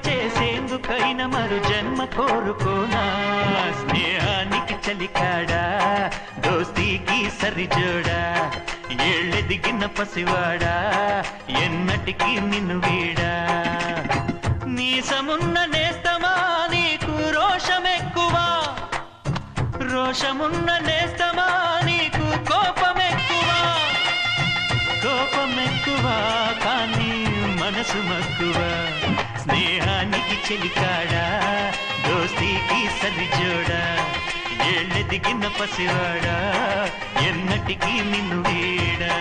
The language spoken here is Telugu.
చేసేందుకైన మరు జన్మ కోరుకోనా స్నేహానికి చలికాడా దోస్తీకి సరిజోడా ఏళ్ళెదిగిన పసివాడా ఎన్నటికి నిన్ను వీడా నీసమున్న నేస్తమా నీకు రోషమెక్కువా రోషమున్న నేస్తమా నీకు కోపమెక్కువా కోపమెక్కువా కానీ మనసు మక్కువా స్నేహానికి చెలికాడా దోస్తీకి సరిజోడా ఏళ్ళెదిగిన పసివాడా ఎన్నటికి నిన్ను వీడా